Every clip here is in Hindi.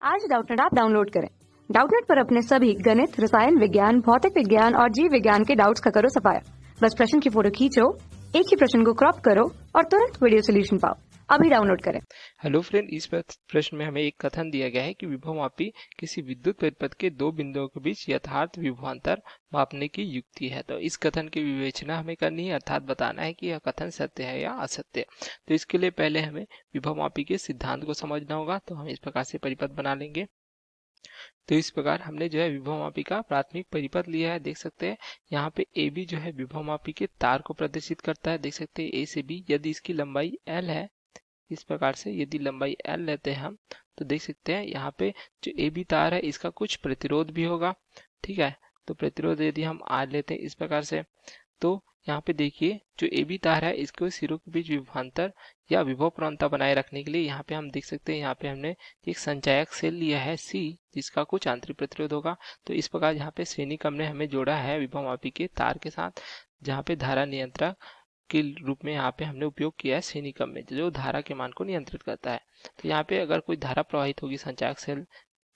आज डाउटनेट ऐप डाउनलोड करें। डाउटनेट पर अपने सभी गणित, रसायन विज्ञान, भौतिक विज्ञान और जीव विज्ञान के डाउट्स का करो सफाया। बस प्रश्न की फोटो खींचो, एक ही प्रश्न को क्रॉप करो और तुरंत वीडियो सोल्यूशन पाओ। अभी डाउनलोड करें। हेलो फ्रेंड, इस प्रश्न में हमें एक कथन दिया गया है कि विभवमापी किसी विद्युत परिपथ के दो बिंदुओं के बीच यथार्थ विभवांतर मापने की युक्ति है। तो इस कथन की विवेचना हमें करनी है, अर्थात बताना है कि यह कथन सत्य है या असत्य। तो इसके लिए पहले हमें विभवमापी के सिद्धांत को समझना होगा। तो हम इस प्रकार से परिपथ बना लेंगे। तो इस प्रकार हमने जो है विभवमापी का प्राथमिक परिपथ लिया है। देख सकते हैं यहाँ पे ए बी जो है विभवमापी के तार को प्रदर्शित करता है। देख सकते हैं ए से बी, यदि इसकी लंबाई एल है, इस प्रकार से यदि लंबाई एल लेते हैं हम, तो देख सकते हैं यहाँ पे जो ए बी तार है इसका कुछ प्रतिरोध भी होगा। ठीक है, तो प्रतिरोध यदि हम आर लेते हैं इस प्रकार से, तो यहाँ पे देखिए जो ए बी तार है इसको सिरों के बीच विभवांतर या विभव प्रवणता बनाए रखने के लिए यहाँ पे हम देख सकते हैं यहाँ पे हमने एक संचायक सेल लिया है सी, जिसका कुछ आंतरिक प्रतिरोध होगा। तो इस प्रकार यहाँ पे श्रेणी क्रम ने हमें जोड़ा है विभवमापी के तार के साथ, जहाँ पे धारा नियंत्रक के रूप में यहाँ पे हमने उपयोग किया है श्रेणी क्रम में, जो धारा के मान को नियंत्रित करता है। तो यहाँ पे अगर कोई धारा प्रवाहित होगी संचायक सेल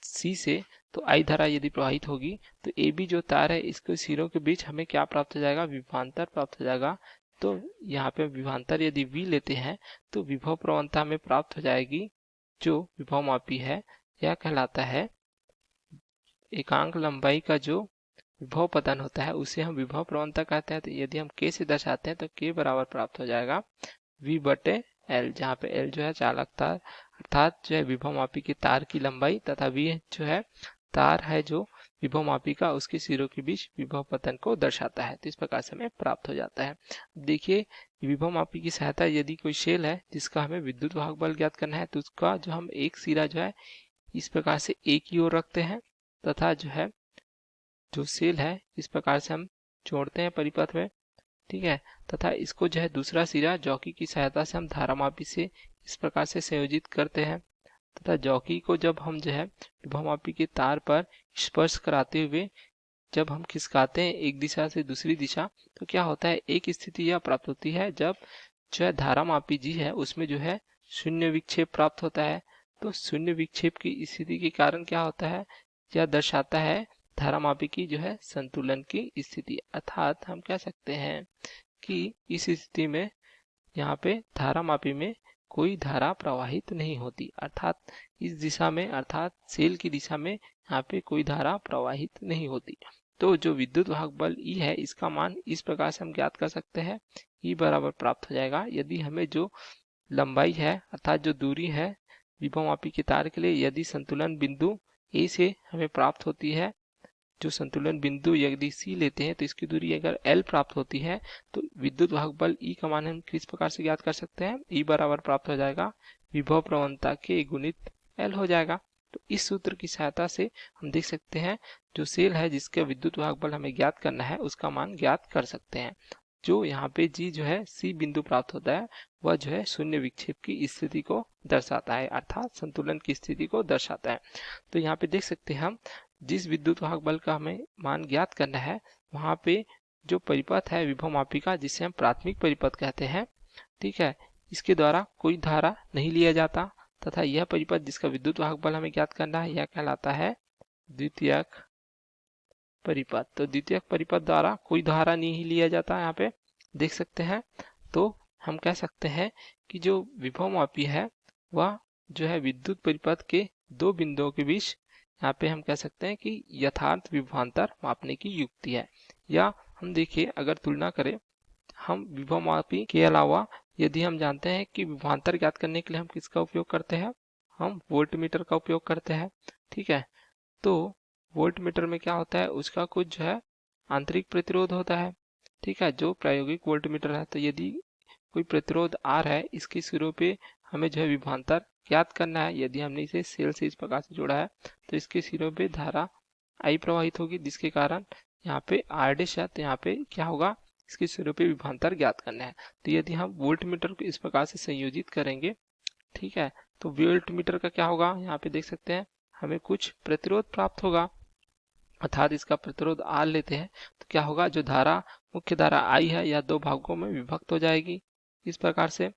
सी से, तो आई धारा यदि प्रवाहित होगी तो ए बी जो तार है इसके सिरों के बीच हमें क्या प्राप्त हो जाएगा, विभवांतर प्राप्त हो जाएगा। तो यहाँ पे विभवांतर यदि वी लेते हैं तो विभव प्रवणता हमें प्राप्त हो जाएगी। जो विभवमापी है यह कहलाता है एकांक लंबाई का जो विभव पतन होता है उसे हम विभव प्रवणता कहते हैं। तो यदि हम k से दर्शाते हैं तो k बराबर प्राप्त हो जाएगा v बटे l, जहाँ पे l जो है चालक तार अर्थात जो है विभवमापी के तार की लंबाई, तथा v जो है तार है जो विभवमापी का उसके सिरों के बीच विभव पतन को दर्शाता है। तो इस प्रकार से हमें प्राप्त हो जाता है। देखिए विभवमापी की सहायता यदि कोई शेल है जिसका हमें विद्युत वाहक बल ज्ञात करना है, तो उसका जो हम एक सिरा जो है इस प्रकार से एक की ओर रखते हैं, तथा जो है जो सेल है इस प्रकार से हम जोड़ते हैं परिपथ में। ठीक है, तथा इसको जो है दूसरा सिरा जॉकी की सहायता से हम धारामापी से इस प्रकार से संयोजित करते हैं, तथा जॉकी को जब हम जो है विभवमापी के तार पर स्पर्श कराते हुए जब हम खिसकाते हैं एक दिशा से दूसरी दिशा, तो क्या होता है, एक स्थिति यह प्राप्त होती है जब जो है धारामापी जी है उसमें जो है शून्य विक्षेप प्राप्त होता है। तो शून्य विक्षेप की स्थिति के कारण क्या होता है, यह दर्शाता है धारामापी की जो है संतुलन की स्थिति। अर्थात हम कह सकते हैं कि इस स्थिति में यहाँ पे धारामापी में कोई धारा प्रवाहित नहीं होती, अर्थात इस दिशा में अर्थात सेल की दिशा में यहाँ पे कोई धारा प्रवाहित नहीं होती। तो जो विद्युत वाहक बल E है इसका मान इस प्रकार से हम ज्ञात कर सकते हैं। E बराबर प्राप्त हो जाएगा यदि हमें जो लंबाई है अर्थात जो दूरी है विभवमापी के तार के लिए यदि संतुलन बिंदु A से हमें प्राप्त होती है, जो संतुलन बिंदु यदि C लेते हैं तो इसकी दूरी अगर L प्राप्त होती है, तो विद्युत वाहक बल E का मान हम किस प्रकार से ज्ञात कर सकते हैं, E बराबर प्राप्त हो जाएगा विभव प्रवणता के गुणित L हो जाएगा। तो इस सूत्र की सहायता से हम देख सकते हैं जो सेल है जिसका विद्युत वाहक बल हमें ज्ञात करना है उसका मान ज्ञात कर सकते हैं। जो यहाँ पे G जो है C बिंदु प्राप्त होता है वह जो है शून्य विक्षेप की स्थिति को दर्शाता है, अर्थात संतुलन की स्थिति को दर्शाता है। तो यहाँ पे देख सकते हैं हम जिस विद्युत वाहक बल का हमें मान ज्ञात करना है वहां पे जो परिपथ है विभवमापी का जिसे हम प्राथमिक परिपथ कहते हैं, ठीक है, इसके द्वारा कोई धारा नहीं लिया जाता, तथा यह परिपथ जिसका विद्युत वाहक बल हमें ज्ञात करना है यह कहलाता है द्वितीयक परिपथ। तो द्वितीयक परिपथ द्वारा कोई धारा नहीं लिया जाता यहाँ पे देख सकते हैं। तो हम कह सकते हैं कि जो विभवमापी है वह जो है विद्युत परिपथ के दो बिंदुओं के बीच यहाँ पे हम कह सकते हैं कि यथार्थ विभवांतर मापने की युक्ति है। या हम देखिए अगर तुलना करें हम विभवमापी के अलावा यदि हम जानते हैं कि विभवांतर ज्ञात करने के लिए हम किसका उपयोग करते हैं, हम वोल्टमीटर का उपयोग करते हैं। ठीक है, तो वोल्टमीटर में क्या होता है, उसका कुछ जो है आंतरिक प्रतिरोध होता है। ठीक है, जो प्रायोगिक वोल्टमीटर है, तो यदि कोई प्रतिरोध R है इसके सिरों पे हमें जो है विभवांतर ज्ञात करना है। यदि हमने इसे सेल से इस प्रकार से जोड़ा है तो इसके सिरों पे धारा I प्रवाहित होगी, जिसके कारण यहाँ पे R डैश है, तो यहाँ पे क्या होगा, इसके सिरों पे विभवांतर ज्ञात करना है। तो यदि हम वोल्टमीटर को इस प्रकार से संयोजित करेंगे, ठीक है, तो वोल्टमीटर का क्या होगा, यहाँ पे देख सकते हैं हमें कुछ प्रतिरोध प्राप्त होगा, अर्थात इसका प्रतिरोध R लेते हैं तो क्या होगा, जो धारा मुख्य धारा I है यह दो भागों में विभक्त हो जाएगी इस प्रकार से।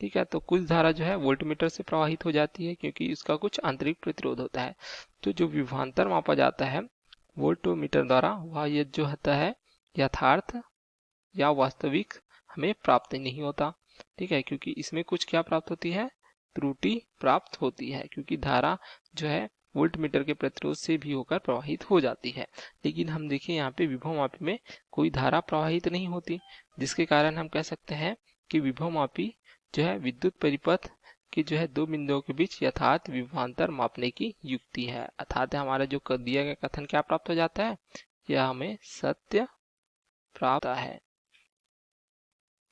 ठीक है। तो कुछ धारा जो है वोल्टमीटर से प्रवाहित हो जाती है क्योंकि इसका कुछ आंतरिक प्रतिरोध होता है। तो जो विभवांतर मापा जाता है वोल्टमीटर द्वारा वह ये जो होता है यथार्थ या वास्तविक हमें प्राप्त नहीं होता। ठीक है, क्योंकि इसमें कुछ क्या प्राप्त होती है, त्रुटि प्राप्त होती है, क्योंकि धारा जो है वोल्टमीटर के प्रतिरोध से भी होकर प्रवाहित हो जाती है। लेकिन हम देखिए यहाँ पे विभवमापी में कोई धारा प्रवाहित नहीं होती, जिसके कारण हम कह सकते हैं कि विभवमापी जो है विद्युत परिपथ के जो है दो बिंदुओं के बीच यथार्थ विभवांतर मापने की युक्ति है। अर्थात हमारा जो दिया गया कथन क्या प्राप्त हो जाता है, यह हमें सत्य प्राप्त है।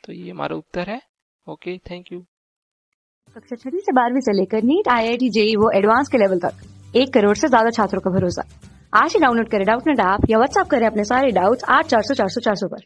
तो ये हमारा उत्तर है। Okay, thank you. कक्षा 6 से 12वीं से लेकर नीट, IIT, JEE वो एडवांस के लेवल तक 1 करोड़ से ज्यादा छात्रों का भरोसा। आज ही डाउनलोड करें डाउटनेट ऐप या व्हाट्सएप करें अपने सारे डाउट्स 8400 400 400 पर।